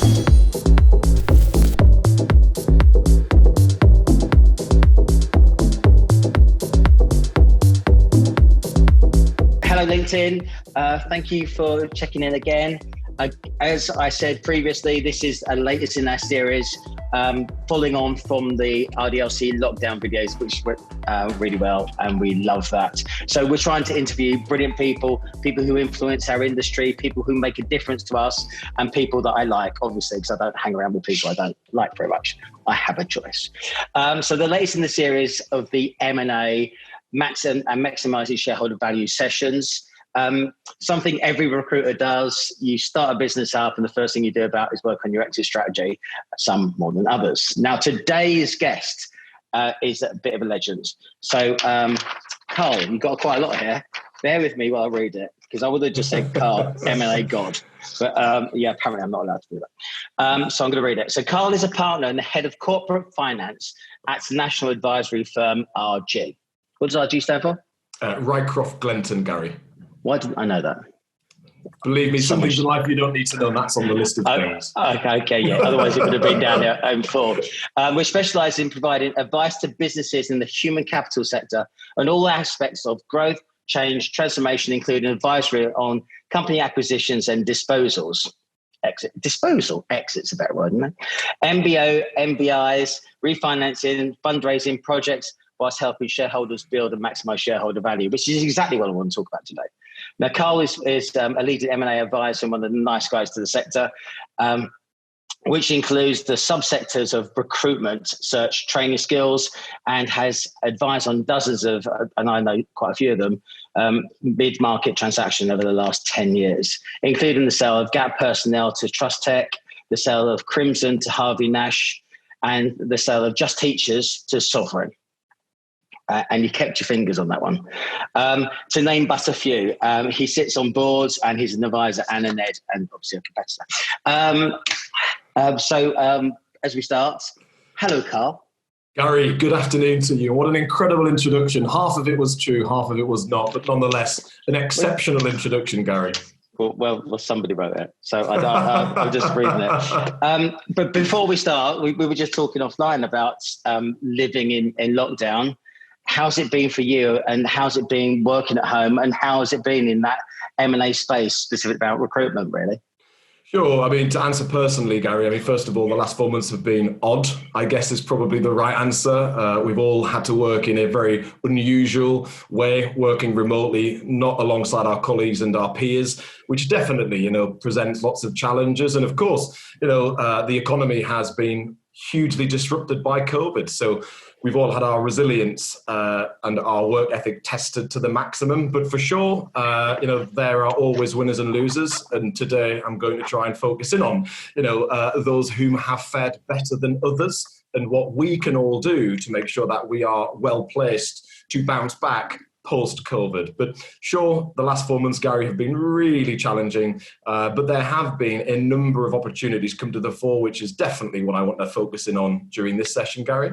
Hello, LinkedIn. Thank you for checking in again. As I said previously, this is a latest in our series, following on from the RDLC lockdown videos, which went really well, and we love that. So we're trying to interview brilliant people who influence our industry, people who make a difference to us, and people that I like, obviously, because I don't hang around with people I don't like very much. I have a choice. So the latest in the series of the M&A maximizing shareholder value sessions. Something every recruiter does. You start a business up and the first thing you do about is work on your exit strategy, some more than others. Now, today's guest is a bit of a legend. So, Carl, you've got quite a lot here. Bear with me while I read it, because I would have just said Carl, M&A God. But yeah, apparently I'm not allowed to do that. So I'm going to read it. So Carl is a partner and the head of corporate finance at national advisory firm RG. What does RG stand for? Rycroft Glenton, Gary. Why didn't I know that? Believe me, some things in life you don't need to know, and that's on the list of things. Okay, yeah. Otherwise, it would have been down there before. We specialise in providing advice to businesses in the human capital sector and all aspects of growth, change, transformation, including advisory on company acquisitions and disposals. Exit's a better word, isn't it? MBO, MBIs, refinancing, fundraising projects, whilst helping shareholders build and maximise shareholder value, which is exactly what I want to talk about today. Now, Carl is a leading M&A advisor and one of the nice guys to the sector, which includes the subsectors of recruitment, search, training skills, and has advised on dozens of, and I know quite a few of them, mid-market transactions over the last 10 years, including the sale of Gap Personnel to Trust Tech, the sale of Crimson to Harvey Nash, and the sale of Just Teachers to Sovereign. And you kept your fingers on that one. To name but a few, he sits on boards and he's an advisor and a NED and obviously a competitor. So as we start, hello, Carl. Gary, good afternoon to you. What an incredible introduction. Half of it was true, half of it was not, but nonetheless, an exceptional introduction, Gary. Well, somebody wrote it, so I'm just reading it. But before we start, we were just talking offline about living in lockdown. How's it been for you, and how's it been working at home, and how's it been in that M&A space, specific about recruitment, really? Sure. I mean, to answer personally, Gary, first of all, the last 4 months have been odd, I guess is probably the right answer. We've all had to work in a very unusual way, working remotely, not alongside our colleagues and our peers, which definitely, presents lots of challenges. And of course, the economy has been hugely disrupted by COVID. So we've all had our resilience and our work ethic tested to the maximum. But for sure, there are always winners and losers. And today I'm going to try and focus in on, those whom have fared better than others and what we can all do to make sure that we are well placed to bounce back post-COVID. But sure, the last 4 months, Gary, have been really challenging, but there have been a number of opportunities come to the fore, which is definitely what I want to focus in on during this session, Gary.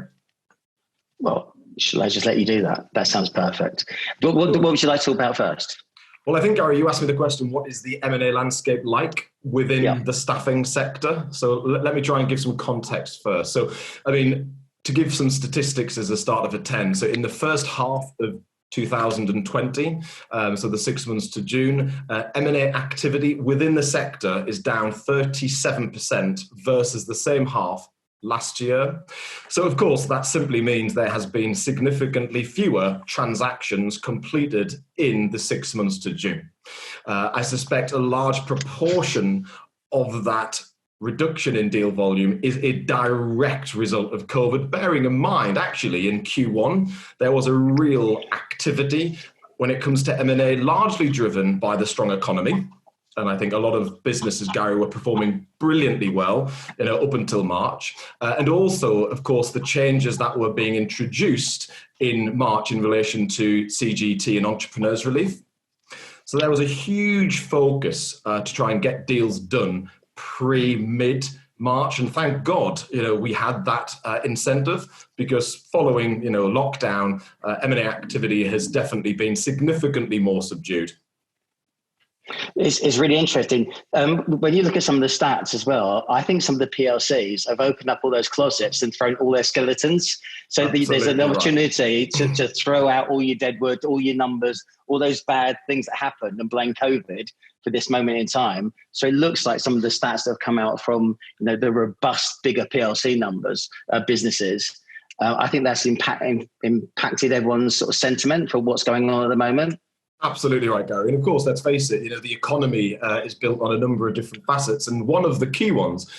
Well, shall I just let you do that? That sounds perfect. But what would you like to talk about first? Well, I think, Gary, you asked me the question, what is the M&A landscape like within the staffing sector? So let me try and give some context first. So, to give some statistics as a start of a 10. So in the first half of 2020, so the 6 months to June, M&A activity within the sector is down 37% versus the same half last year. So of course, that simply means there has been significantly fewer transactions completed in the 6 months to June. I suspect a large proportion of that reduction in deal volume is a direct result of COVID, bearing in mind, actually, in Q1, there was a real activity when it comes to M&A, largely driven by the strong economy. And I think a lot of businesses, Gary, were performing brilliantly well, up until March. And also, of course, the changes that were being introduced in March in relation to CGT and entrepreneurs relief. So there was a huge focus to try and get deals done pre-mid-March. And thank God, we had that incentive, because following, lockdown, M&A activity has definitely been significantly more subdued. It's really interesting. When you look at some of the stats as well, I think some of the PLCs have opened up all those closets and thrown all their skeletons. So there's an opportunity to throw out all your dead wood, all your numbers, all those bad things that happened and blame COVID for this moment in time. So it looks like some of the stats that have come out from the robust, bigger PLC numbers, businesses, I think that's impacted everyone's sort of sentiment for what's going on at the moment. Absolutely right, Gary. And of course, let's face it, the economy is built on a number of different facets. And one of the key ones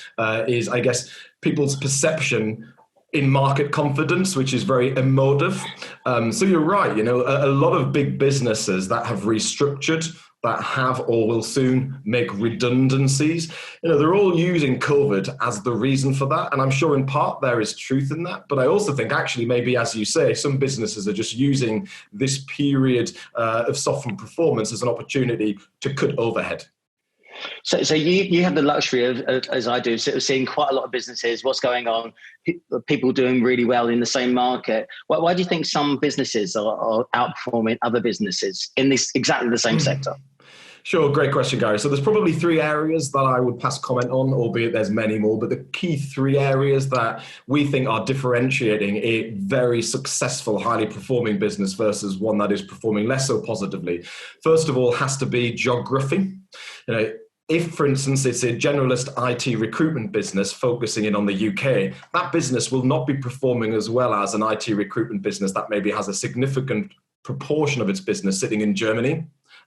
is, I guess, people's perception in market confidence, which is very emotive. So you're right, a lot of big businesses that have restructured, that have or will soon make redundancies, they're all using COVID as the reason for that. And I'm sure in part there is truth in that. But I also think actually maybe, as you say, some businesses are just using this period of softened performance as an opportunity to cut overhead. So you have the luxury of, as I do, sort of seeing quite a lot of businesses, what's going on, people doing really well in the same market. Why do you think some businesses are outperforming other businesses in this exactly the same sector? Sure, great question, Gary. So there's probably three areas that I would pass comment on, albeit there's many more, but the key three areas that we think are differentiating a very successful, highly performing business versus one that is performing less so positively. First of all, has to be geography. If, for instance, it's a generalist IT recruitment business focusing in on the UK, that business will not be performing as well as an IT recruitment business that maybe has a significant proportion of its business sitting in Germany,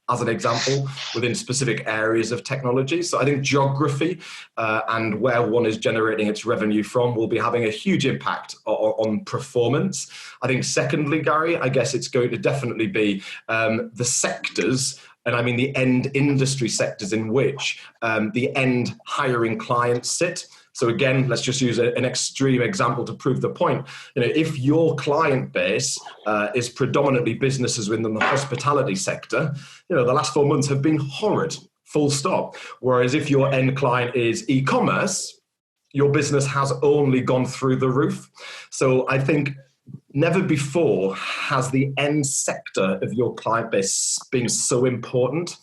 as an example, within specific areas of technology. So I think geography and where one is generating its revenue from will be having a huge impact on performance. I think secondly, Gary, I guess it's going to definitely be the sectors, and I mean the end industry sectors in which the end hiring clients sit. So again, let's just use an extreme example to prove the point. If your client base is predominantly businesses within the hospitality sector, the last 4 months have been horrid, full stop. Whereas if your end client is e-commerce, your business has only gone through the roof. So I think never before has the end sector of your client base been so important.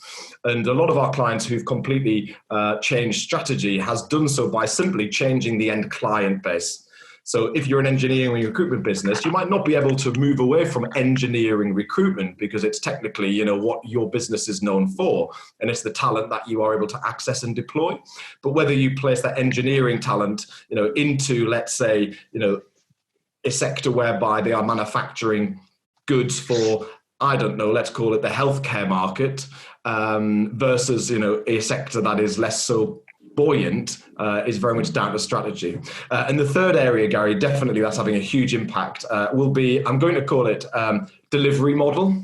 And a lot of our clients who've completely changed strategy has done so by simply changing the end client base. So if you're an engineering recruitment business, you might not be able to move away from engineering recruitment because it's technically, what your business is known for. And it's the talent that you are able to access and deploy. But whether you place that engineering talent, into, let's say, a sector whereby they are manufacturing goods for, I don't know, let's call it the healthcare market, versus, a sector that is less so buoyant, is very much down to strategy. And the third area, Gary, definitely that's having a huge impact, will be, I'm going to call it delivery model.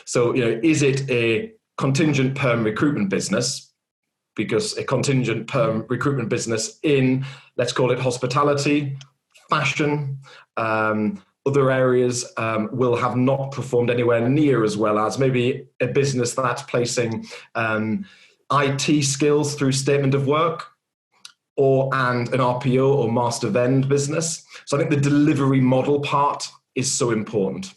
So, is it a contingent perm recruitment business? Because a contingent perm recruitment business in, let's call it hospitality, fashion, other areas will have not performed anywhere near as well as maybe a business that's placing IT skills through statement of work and an RPO or master vend business. So I think the delivery model part is so important.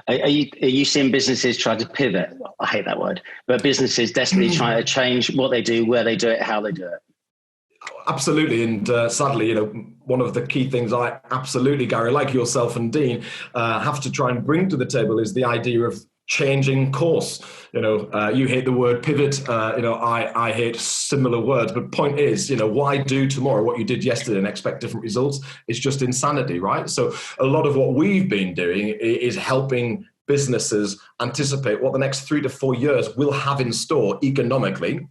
Are you seeing businesses try to pivot? I hate that word, but businesses desperately trying to change what they do, where they do it, how they do it. Absolutely. And sadly, one of the key things I absolutely, Gary, like yourself and Dean, have to try and bring to the table is the idea of changing course. You hate the word pivot. I hate similar words. But point is, why do tomorrow what you did yesterday and expect different results? It's just insanity, right? So a lot of what we've been doing is helping businesses anticipate what the next 3 to 4 years will have in store economically.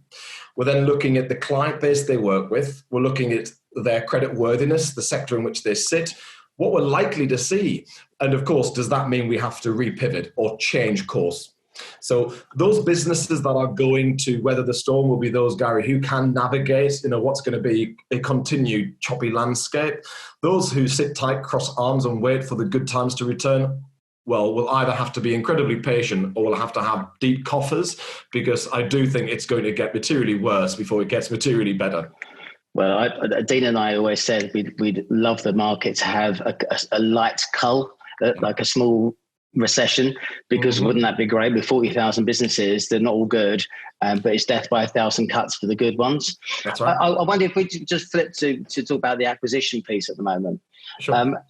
We're then looking at the client base they work with. We're looking at their credit worthiness, the sector in which they sit, what we're likely to see. And of course, does that mean we have to repivot or change course? So those businesses that are going to weather the storm will be those, Gary, who can navigate, what's going to be a continued choppy landscape. Those who sit tight, cross arms and wait for the good times to return, well, we'll either have to be incredibly patient or we'll have to have deep coffers, because I do think it's going to get materially worse before it gets materially better. Well, Dean and I always said we'd love the market to have a light cull, like a small recession, because wouldn't that be great? With 40,000 businesses, they're not all good, but it's death by 1,000 cuts for the good ones. That's right. I wonder if we just flip to talk about the acquisition piece at the moment. Sure.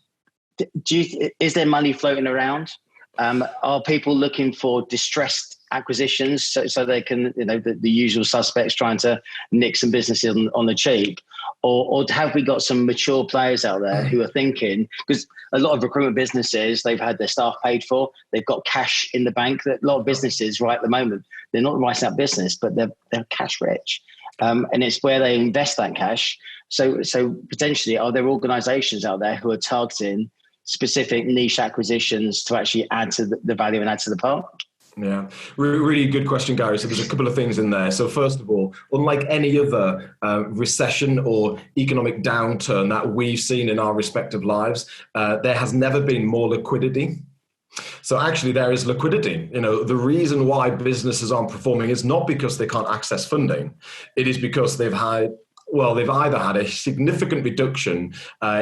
Is there money floating around? Are people looking for distressed acquisitions so they can, the usual suspects trying to nick some businesses on the cheap? Or have we got some mature players out there who are thinking, because a lot of recruitment businesses, they've had their staff paid for, they've got cash in the bank. That a lot of businesses right at the moment, they're not writing up business, but they're cash rich. And it's where they invest that cash. So potentially, are there organizations out there who are targeting specific niche acquisitions to actually add to the value and add to the part? Yeah, really good question, Gary. So there's a couple of things in there. So first of all, unlike any other recession or economic downturn that we've seen in our respective lives, there has never been more liquidity. So actually there is liquidity. The reason why businesses aren't performing is not because they can't access funding. It is because they've either had a significant reduction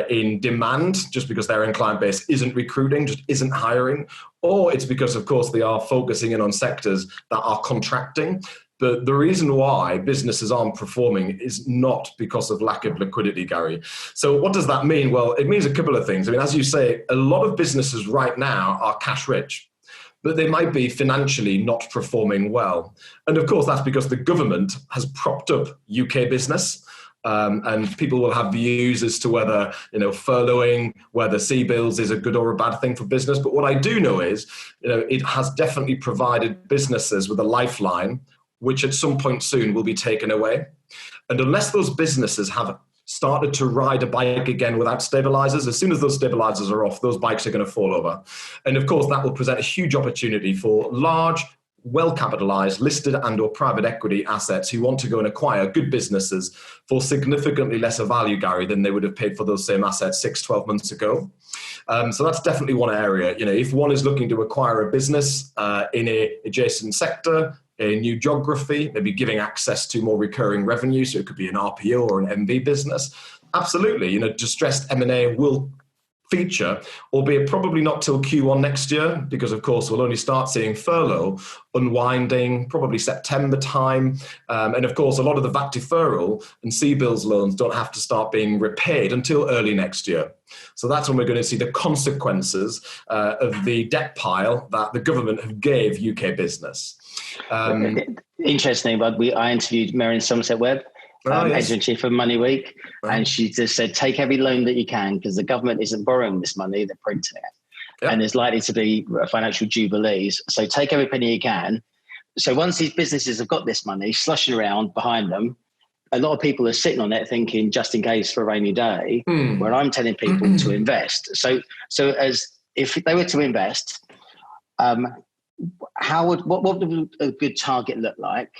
in demand, just because their end client base isn't recruiting, just isn't hiring, or it's because, of course, they are focusing in on sectors that are contracting. But the reason why businesses aren't performing is not because of lack of liquidity, Gary. So what does that mean? Well, it means a couple of things. I mean, as you say, a lot of businesses right now are cash rich, but they might be financially not performing well. And of course, that's because the government has propped up UK business. And people will have views as to whether, furloughing, whether CBILS is a good or a bad thing for business. But what I do know is, it has definitely provided businesses with a lifeline, which at some point soon will be taken away. And unless those businesses have started to ride a bike again without stabilizers, as soon as those stabilizers are off, those bikes are going to fall over. And of course, that will present a huge opportunity for large, well-capitalized, listed and or private equity assets who want to go and acquire good businesses for significantly lesser value, Gary, than they would have paid for those same assets 6-12 months ago. So that's definitely one area. If one is looking to acquire a business in an adjacent sector, a new geography, maybe giving access to more recurring revenue, so it could be an RPO or an MV business, absolutely, distressed M&A will feature, albeit probably not till Q1 next year, because of course we'll only start seeing furlough unwinding probably September time. And of course, a lot of the VAT deferral and CBILS loans don't have to start being repaid until early next year. So that's when we're going to see the consequences of the debt pile that the government have gave UK business. Interesting, but I interviewed Marion Somerset Webb, editor-in-chief of Money Week, and she just said, take every loan that you can, because the government isn't borrowing this money, they're printing it. And there's likely to be financial jubilees. So take every penny you can. So once these businesses have got this money slushing around behind them, a lot of people are sitting on it thinking, just in case for a rainy day, where I'm telling people to invest. So as if they were to invest, what would a good target look like?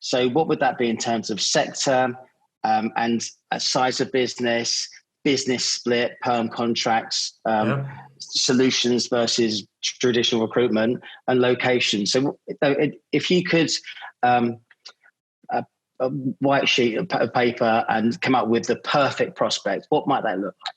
So what would that be in terms of sector and size of business split, perm contracts, solutions versus traditional recruitment, and location? So if you could a white sheet of paper and come up with the perfect prospect, what might that look like?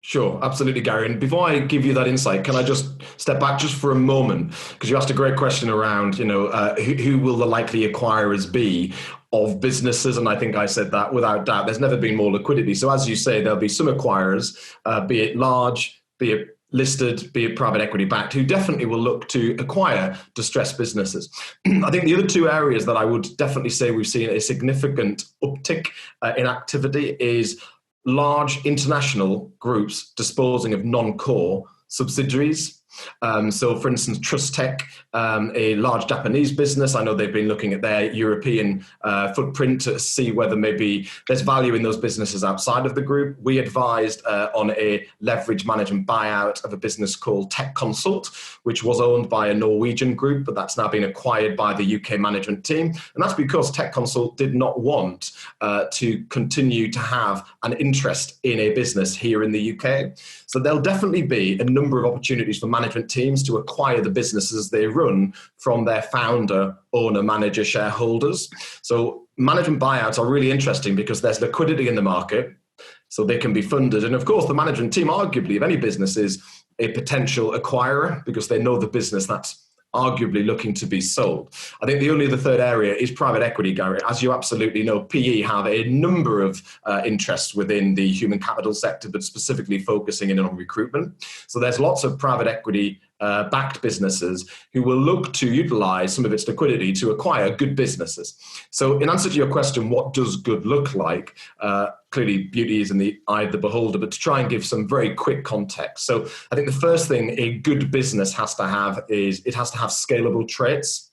Sure, absolutely, Gary. And before I give you that insight, can I just step back just for a moment? Because you asked a great question around, who will the likely acquirers be of businesses? And I think I said that without doubt. There's never been more liquidity. So as you say, there'll be some acquirers, be it large, be it listed, be it private equity backed, who definitely will look to acquire distressed businesses. I think the other two areas that I would definitely say we've seen a significant uptick in activity is large international groups disposing of non-core subsidiaries. So for instance, Trust Tech, a large Japanese business, I know they've been looking at their European footprint to see whether maybe there's value in those businesses outside of the group. We advised on a leverage management buyout of a business called Tech Consult, which was owned by a Norwegian group, but that's now been acquired by the UK management team. And that's because Tech Consult did not want to continue to have an interest in a business here in the UK. So there'll definitely be a number of opportunities for management teams to acquire the businesses they run from their founder, owner, manager, shareholders. So management buyouts are really interesting because there's liquidity in the market. so they can be funded. And of course, the management team, arguably, of any business is a potential acquirer because they know the business that's arguably looking to be sold. I think the only other third area is private equity, Gary. As you absolutely know, PE have a number of interests within the human capital sector, but specifically focusing in on recruitment. So there's lots of private equity backed businesses who will look to utilize some of its liquidity to acquire good businesses. So in answer to your question, what does good look like? Clearly, beauty is in the eye of the beholder, but to try and give some very quick context. So I think the first thing a good business has to have is it has to have scalable traits.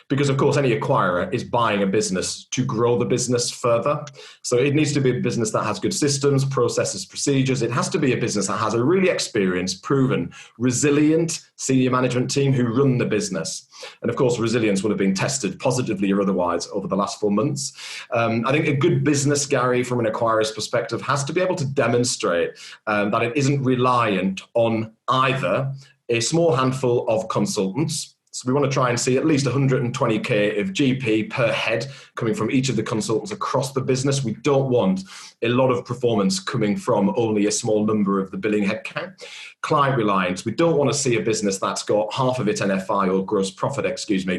Because, of course, any acquirer is buying a business to grow the business further. So it needs to be a business that has good systems, processes, procedures. It has to be a business that has a really experienced, proven, resilient senior management team who run the business. And, of course, resilience will have been tested positively or otherwise over the last 4 months. I think a good business, Gary, from an acquirer's perspective, has to be able to demonstrate that it isn't reliant on either a small handful of consultants. So we want to try and see at least 120k of GP per head coming from each of the consultants across the business. We don't want a lot of performance coming from only a small number of the billing headcount. Client reliance. We don't want to see a business that's got half of its NFI or gross profit,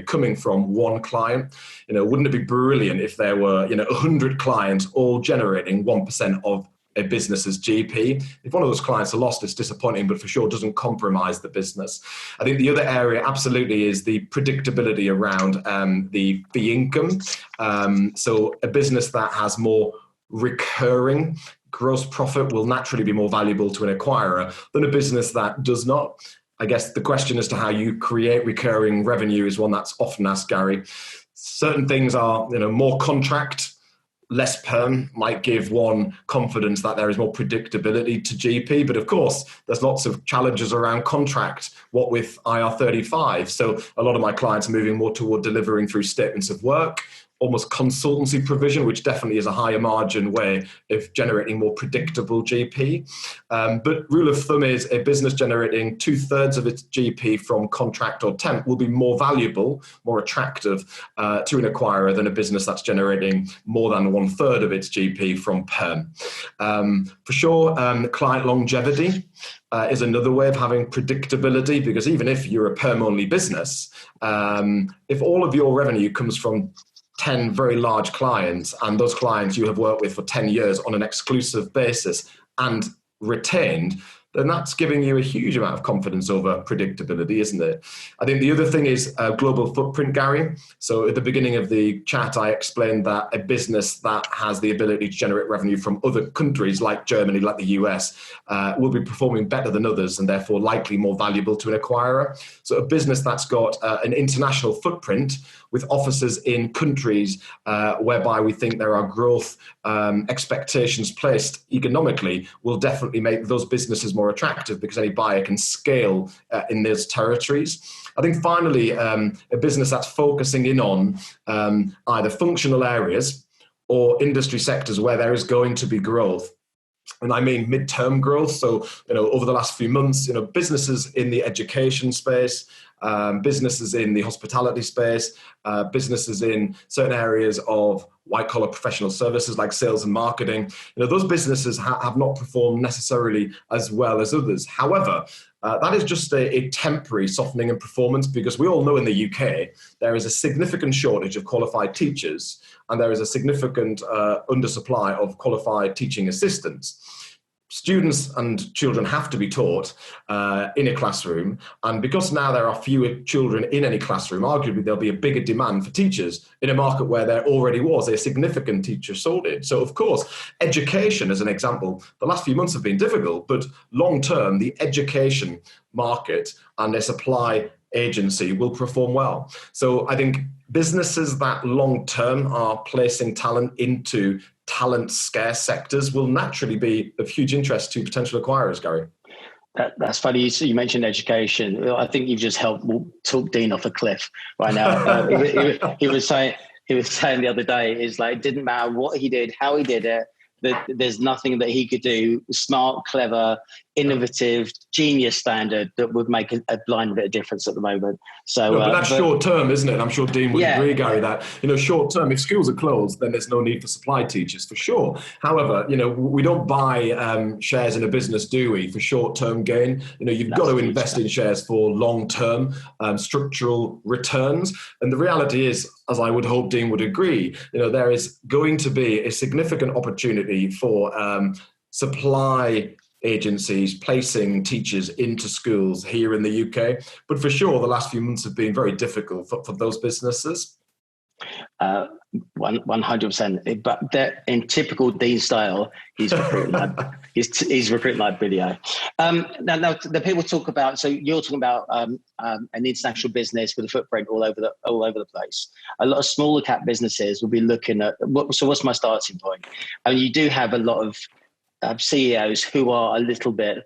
coming from one client. Wouldn't it be brilliant if there were, 100 clients all generating 1% of a business's GP? If one of those clients are lost, it's disappointing, but for sure doesn't compromise the business. I think the other area absolutely is the predictability around the fee income. So a business that has more recurring gross profit will naturally be more valuable to an acquirer than a business that does not. I guess the question as to how you create recurring revenue is one that's often asked, Gary. Certain things are, more contract, less perm might give one confidence that there is more predictability to GP. But of course, there's lots of challenges around contract, what with IR35. So a lot of my clients are moving more toward delivering through statements of work, almost consultancy provision, which definitely is a higher margin way of generating more predictable GP. But rule of thumb is a business generating 2/3 of its GP from contract or temp will be more valuable, more attractive to an acquirer than a business that's generating more than 1/3 of its GP from perm. For sure, client longevity is another way of having predictability, because even if you're a perm-only business, if all of your revenue comes from 10 very large clients, and those clients you have worked with for 10 years on an exclusive basis and retained, then that's giving you a huge amount of confidence over predictability, isn't it? I think the other thing is global footprint, Gary. So at the beginning of the chat, I explained that a business that has the ability to generate revenue from other countries like Germany, like the US, will be performing better than others and therefore likely more valuable to an acquirer. So a business that's got an international footprint with offices in countries whereby we think there are growth expectations placed economically will definitely make those businesses more attractive, because any buyer can scale in those territories. I think finally, a business that's focusing in on either functional areas or industry sectors where there is going to be growth. And I mean midterm growth. So, over the last few months, businesses in the education space, businesses in the hospitality space, businesses in certain areas of white-collar professional services like sales and marketing, those businesses have not performed necessarily as well as others. However, that is just a temporary softening in performance, because we all know in the UK there is a significant shortage of qualified teachers, and there is a significant undersupply of qualified teaching assistants. Students and children have to be taught in a classroom, and because now there are fewer children in any classroom, arguably there'll be a bigger demand for teachers in a market where there already was a significant teacher shortage. So of course, education as an example, the last few months have been difficult, but long term, the education market and a supply agency will perform well. So I think businesses that long term are placing talent into talent scarce sectors will naturally be of huge interest to potential acquirers, Gary. That's funny. You mentioned education. I think you've just helped talk Dean off a cliff right now. He was saying the other day, is like, it didn't matter what he did, how he did it, that there's nothing that he could do, smart, clever, innovative, genius standard that would make a blind bit of difference at the moment. So, no, but that's short term, isn't it? And I'm sure Dean would agree, Gary, that, short term, if schools are closed, then there's no need for supply teachers for sure. However, we don't buy shares in a business, do we, for short term gain? You've got to invest in shares for long term structural returns. And the reality is, as I would hope Dean would agree, there is going to be a significant opportunity for supply agencies placing teachers into schools here in the UK. But for sure, the last few months have been very difficult for those businesses. 100%. But in typical Dean style, he's recruiting he's recruiting like video. Now, the people talk about. So you're talking about an international business with a footprint all over the place. A lot of smaller cap businesses will be looking at. What's my starting point? And you do have a lot of CEOs who are a little bit,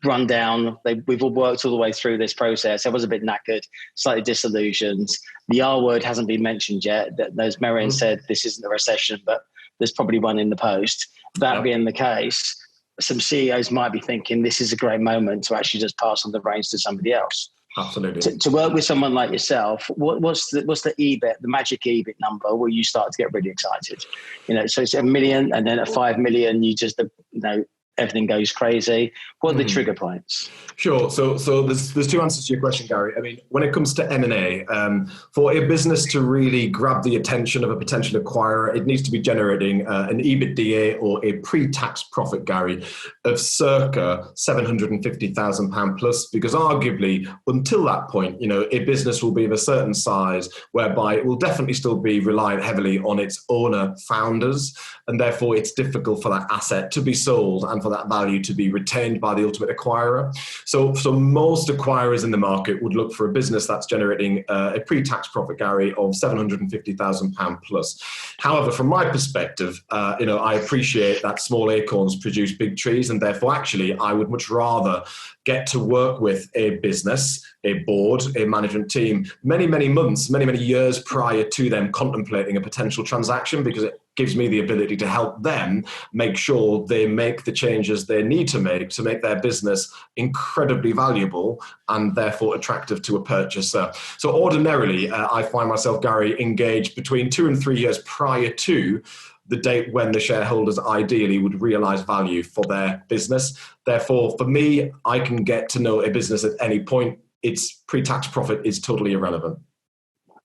run down. We've all worked all the way through this process. Everyone's a bit knackered, slightly disillusioned. The R word hasn't been mentioned yet. As Marion said, this isn't a recession, but there's probably one in the post. That being the case, some CEOs might be thinking this is a great moment to actually just pass on the reins to somebody else. Absolutely. To work with someone like yourself, what's the EBIT, the magic EBIT number where you start to get really excited? So it's 1 million, and then at 5 million, you just everything goes crazy. What are the trigger points? Sure. So there's two answers to your question, Gary. I mean, when it comes to M&A, for a business to really grab the attention of a potential acquirer, it needs to be generating an EBITDA or a pre-tax profit, Gary, of circa £750,000 plus, because arguably until that point, a business will be of a certain size whereby it will definitely still be reliant heavily on its owner founders, and therefore it's difficult for that asset to be sold and for that value to be retained by the ultimate acquirer. So most acquirers in the market would look for a business that's generating a pre-tax profit, Gary, of £750,000 plus. However, from my perspective, I appreciate that small acorns produce big trees, and therefore actually I would much rather get to work with a business, a board, a management team, many, many months, many, many years prior to them contemplating a potential transaction, because it gives me the ability to help them make sure they make the changes they need to make their business incredibly valuable and therefore attractive to a purchaser. So ordinarily, I find myself, Gary, engaged between 2 and 3 years prior to the date when the shareholders ideally would realize value for their business. Therefore, for me, I can get to know a business at any point. Its pre-tax profit is totally irrelevant.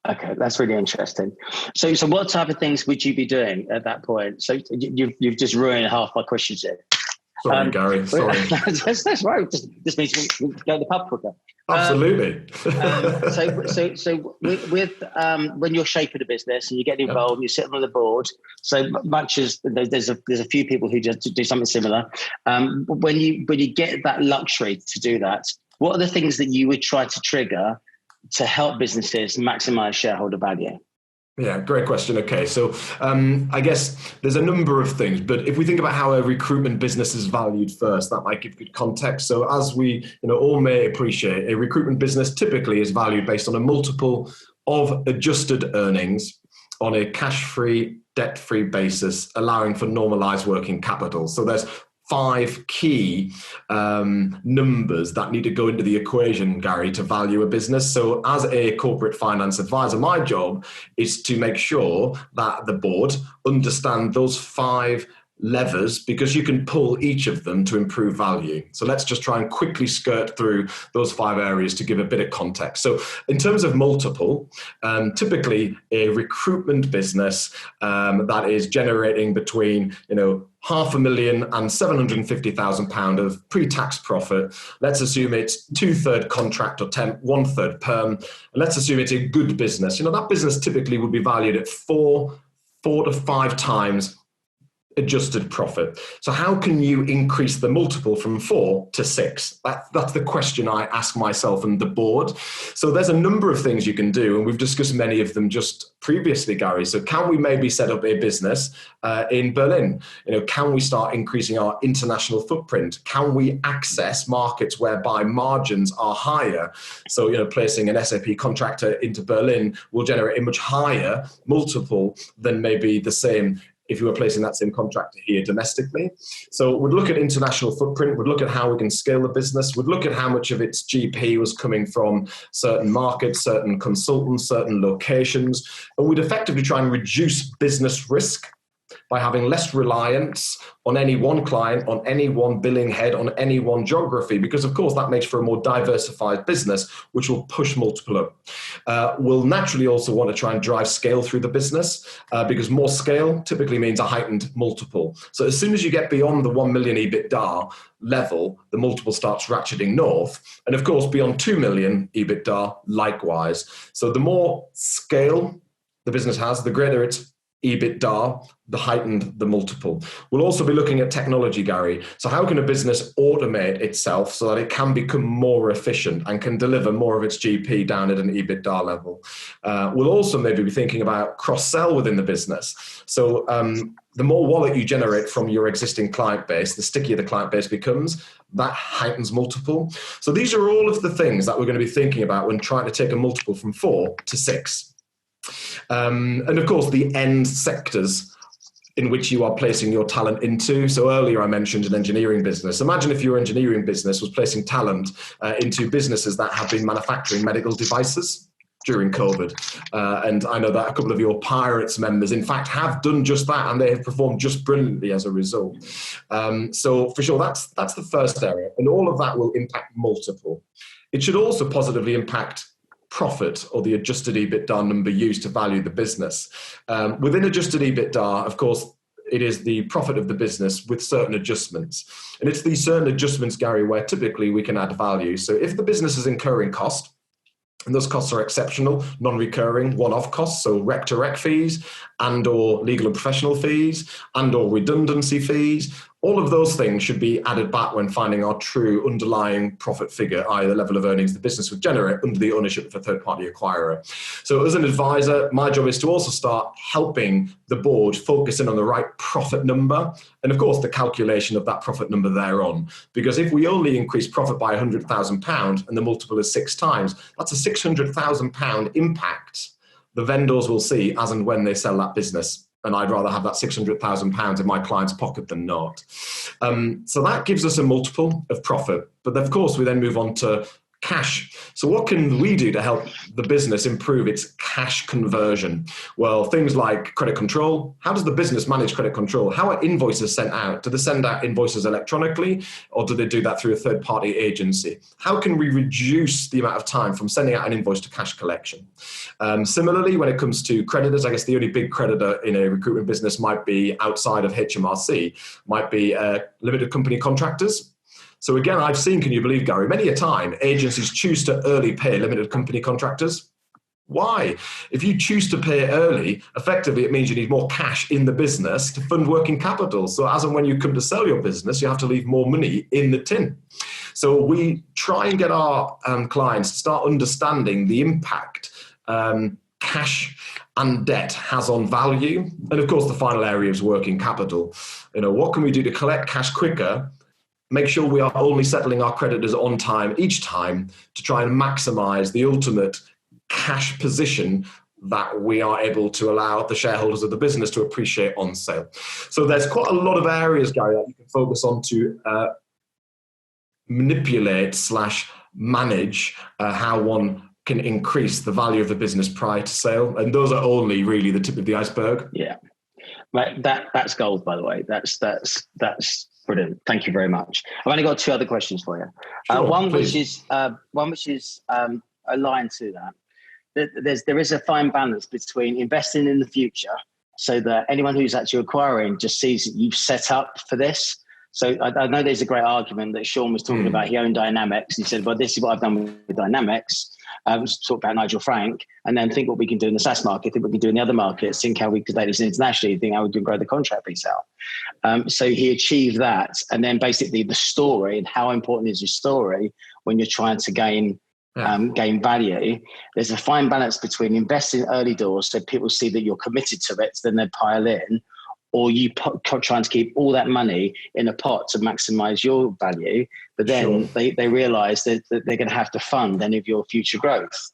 Okay, that's really interesting. So what type of things would you be doing at that point? So you've just ruined half my questions here. Sorry, Gary. Sorry. That's right. Just means we go to the pub quicker. Absolutely. So when you're shaping a business and you get involved and you're sitting on the board, so much as there's a few people who just do something similar. When you get that luxury to do that, what are the things that you would try to trigger to help businesses maximize shareholder value? Yeah, great question. Okay, so I guess there's a number of things, but if we think about how a recruitment business is valued first, that might give good context. So as we all may appreciate, a recruitment business typically is valued based on a multiple of adjusted earnings on a cash-free, debt-free basis, allowing for normalized working capital. So there's 5 key numbers that need to go into the equation, Gary, to value a business. So as a corporate finance advisor, my job is to make sure that the board understand those 5 levers, because you can pull each of them to improve value. So let's just try and quickly skirt through those 5 areas to give a bit of context. So in terms of multiple, typically a recruitment business that is generating between £500,000 and £750,000 of pre-tax profit. Let's assume it's 2/3 contract or temp, 1/3 perm. And let's assume it's a good business. That business typically would be valued at 4 to 5 times adjusted profit. So how can you increase the multiple from 4 to 6? That's the question I ask myself and the board. So there's a number of things you can do, and we've discussed many of them just previously, Gary. So can we maybe set up a business in Berlin? Can we start increasing our international footprint? Can we access markets whereby margins are higher? So, placing an SAP contractor into Berlin will generate a much higher multiple than maybe the same if you were placing that same contractor here domestically. So we'd look at international footprint, we'd look at how we can scale the business, we'd look at how much of its GP was coming from certain markets, certain consultants, certain locations, and we'd effectively try and reduce business risk by having less reliance on any one client, on any one billing head, on any one geography, because of course that makes for a more diversified business, which will push multiple up. We'll naturally also want to try and drive scale through the business, because more scale typically means a heightened multiple. So as soon as you get beyond the 1 million EBITDA level, the multiple starts ratcheting north. And of course, beyond 2 million EBITDA, likewise. So the more scale the business has, the greater its EBITDA, the heightened the multiple. We'll also be looking at technology, Gary. So how can a business automate itself so that it can become more efficient and can deliver more of its GP down at an EBITDA level? We'll also maybe be thinking about cross-sell within the business. So the more wallet you generate from your existing client base, the stickier the client base becomes. That heightens multiple. So these are all of the things that we're going to be thinking about when trying to take a multiple from 4 to 6. And of course, the end sectors in which you are placing your talent into. So earlier I mentioned an engineering business. Imagine if your engineering business was placing talent into businesses that have been manufacturing medical devices during COVID. And I know that a couple of your Pirates members, in fact, have done just that, and they have performed just brilliantly as a result. So for sure, that's the first area. And all of that will impact multiple. It should also positively impact profit, or the adjusted EBITDA number used to value the business. Within adjusted EBITDA, of course, it is the profit of the business with certain adjustments. And it's these certain adjustments, Gary, where typically we can add value. So if the business is incurring cost, and those costs are exceptional, non-recurring, one-off costs, so rec-to-rec fees, and or legal and professional fees, and or redundancy fees, all of those things should be added back when finding our true underlying profit figure, i.e. the level of earnings the business would generate under the ownership of a third-party acquirer. So as an advisor, my job is to also start helping the board focus in on the right profit number, and of course the calculation of that profit number thereon. Because if we only increase profit by £100,000 and the multiple is 6 times, that's a £600,000 impact the vendors will see as and when they sell that business. And I'd rather have that £600,000 in my client's pocket than not. So that gives us a multiple of profit. But of course, we then move on to cash. So what can we do to help the business improve its cash conversion? Well, things like credit control. How does the business manage credit control? How are invoices sent out? Do they send out invoices electronically, or do they do that through a third-party agency? How can we reduce the amount of time from sending out an invoice to cash collection? Similarly, when it comes to creditors, I guess the only big creditor in a recruitment business might be outside of HMRC, might be limited company contractors. So again, I've seen, can you believe, Gary, many a time agencies choose to early pay limited company contractors. Why? If you choose to pay early, effectively it means you need more cash in the business to fund working capital. So as and when you come to sell your business, you have to leave more money in the tin. So we try and get our clients to start understanding the impact cash and debt has on value. And of course, the final area is working capital. What can we do to collect cash quicker? Make sure we are only settling our creditors on time each time to try and maximize the ultimate cash position that we are able to allow the shareholders of the business to appreciate on sale. So there's quite a lot of areas, Gary, that you can focus on to manipulate/manage how one can increase the value of the business prior to sale. And those are only really the tip of the iceberg. Yeah, that's gold, by the way. That's brilliant. Thank you very much. I've only got 2 other questions for you. Sure, one please. which is aligned to that. There is a fine balance between investing in the future, so that anyone who's actually acquiring just sees that you've set up for this. So I know there's a great argument that Sean was talking about. He owned Dynamics. He said, well, this is what I've done with Dynamics. Talk about Nigel Frank, and then think what we can do in the SaaS market, think what we can do in the other markets, think how we could take this internationally, think how we can grow the contract piece out. So he achieved that. And then basically the story, and how important is your story when you're trying to gain value. There's a fine balance between investing early doors so people see that you're committed to it, then they pile in, or you trying to keep all that money in a pot to maximize your value, but then they realize that they're going to have to fund any of your future growth.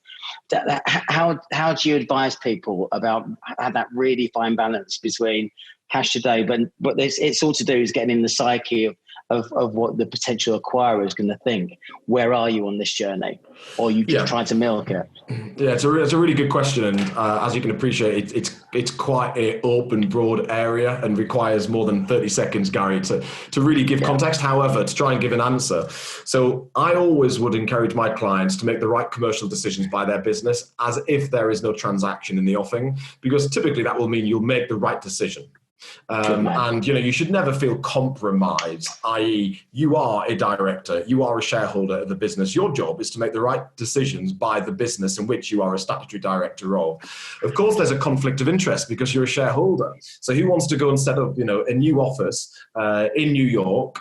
How do you advise people about that really fine balance between cash today, but it's all to do is getting in the psyche of what the potential acquirer is going to think. Where are you on this journey? Or are you just trying to milk it? Yeah, it's a really good question, and as you can appreciate, it's quite an open, broad area and requires more than 30 seconds, Gary, to really give context. However, to try and give an answer, so I always would encourage my clients to make the right commercial decisions by their business as if there is no transaction in the offing, because typically that will mean you'll make the right decision. And you should never feel compromised, i.e. you are a director, you are a shareholder of the business. Your job is to make the right decisions by the business in which you are a statutory director of. Of course, there's a conflict of interest because you're a shareholder. So who wants to go and set up a new office in New York,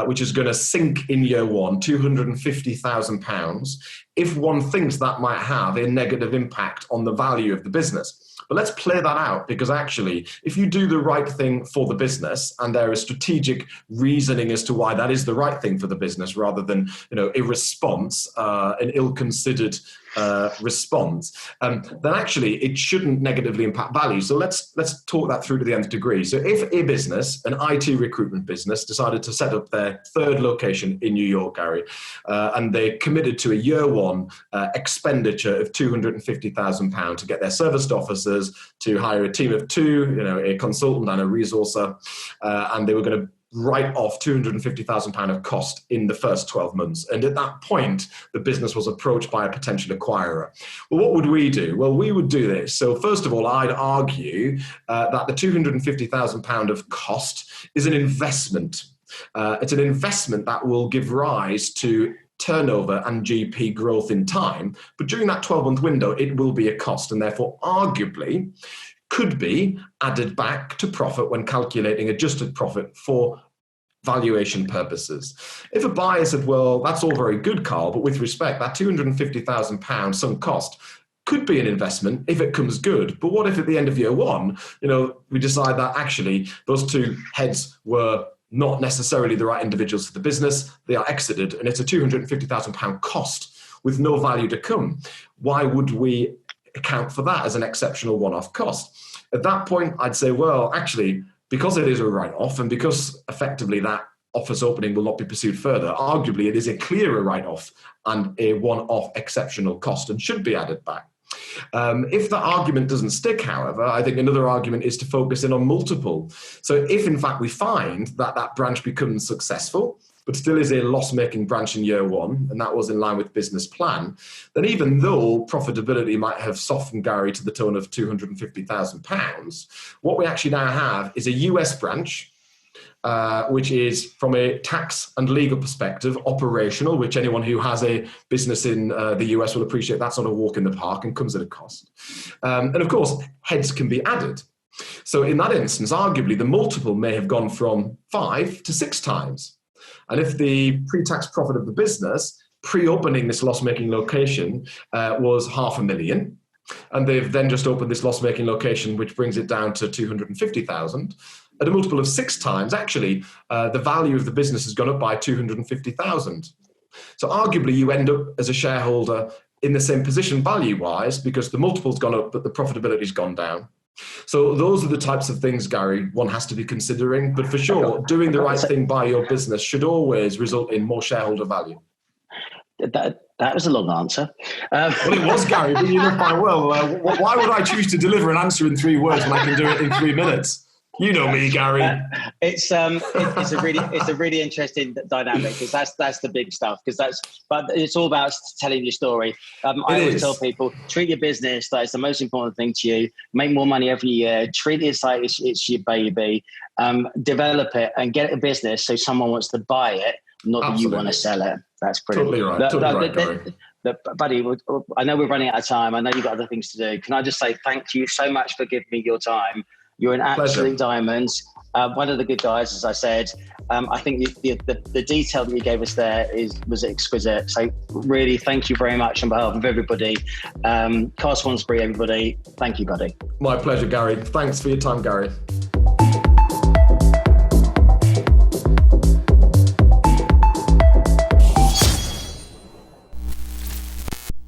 which is going to sink in year one, £250,000, if one thinks that might have a negative impact on the value of the business? But let's play that out, because actually, if you do the right thing for the business and there is strategic reasoning as to why that is the right thing for the business, rather than a response, an ill-considered response, then actually it shouldn't negatively impact value. So let's talk that through to the nth degree. So if a business, an IT recruitment business, decided to set up their third location in New York, Gary, and they committed to a year one expenditure of £250,000 to get their serviced officers, to hire a team of two, a consultant and a resourcer, and they were going to write off £250,000 of cost in the first 12 months. And at that point, the business was approached by a potential acquirer. Well, what would we do? Well, we would do this. So first of all, I'd argue that the £250,000 of cost is an investment. It's an investment that will give rise to turnover and GP growth in time. But during that 12-month window, it will be a cost, and therefore arguably could be added back to profit when calculating adjusted profit for valuation purposes. If a buyer said, well, that's all very good, Carl, but with respect, that £250,000 sunk cost could be an investment if it comes good. But what if at the end of year one, we decide that actually those two heads were not necessarily the right individuals for the business, they are exited, and it's a £250,000 cost with no value to come? Why would we account for that as an exceptional one-off cost? At that point, I'd say, well, actually, because it is a write-off and because effectively that office opening will not be pursued further, arguably it is a clearer write-off and a one-off exceptional cost and should be added back. If the argument doesn't stick, however, I think another argument is to focus in on multiple. So if in fact we find that that branch becomes successful, but still is a loss-making branch in year one, and that was in line with business plan, then even though profitability might have softened, Gary, to the tone of £250,000, what we actually now have is a US branch, which is, from a tax and legal perspective, operational, which anyone who has a business in the US will appreciate that's not a walk in the park and comes at a cost. And of course, heads can be added. So in that instance, arguably, the multiple may have gone from 5 to 6 times. And if the pre-tax profit of the business, pre-opening this loss-making location, was £500,000, and they've then just opened this loss-making location, which brings it down to 250,000, at a multiple of 6 times, actually, the value of the business has gone up by 250,000. So arguably, you end up as a shareholder in the same position value-wise because the multiple's gone up, but the profitability's gone down. So those are the types of things, Gary, one has to be considering. But for sure, doing the right thing by your business should always result in more shareholder value. That was a long answer. Well, it was, Gary, but you know quite well. Why would I choose to deliver an answer in 3 words when I can do it in 3 minutes? You know me, Gary. It's a really interesting dynamic, because that's the big stuff. But it's all about telling your story. I always tell people, treat your business like it's the most important thing to you. Make more money every year. Treat it like it's your baby. Develop it and get a business so someone wants to buy it, not that you want to sell it. That's brilliant. Totally right, Gary. Buddy, I know we're running out of time. I know you've got other things to do. Can I just say thank you so much for giving me your time? You're an absolute diamond. One of the good guys, as I said. I think the detail that you gave us there was exquisite. So really, thank you very much on behalf of everybody. Carl Swansbury, everybody. Thank you, buddy. My pleasure, Gary. Thanks for your time, Gary.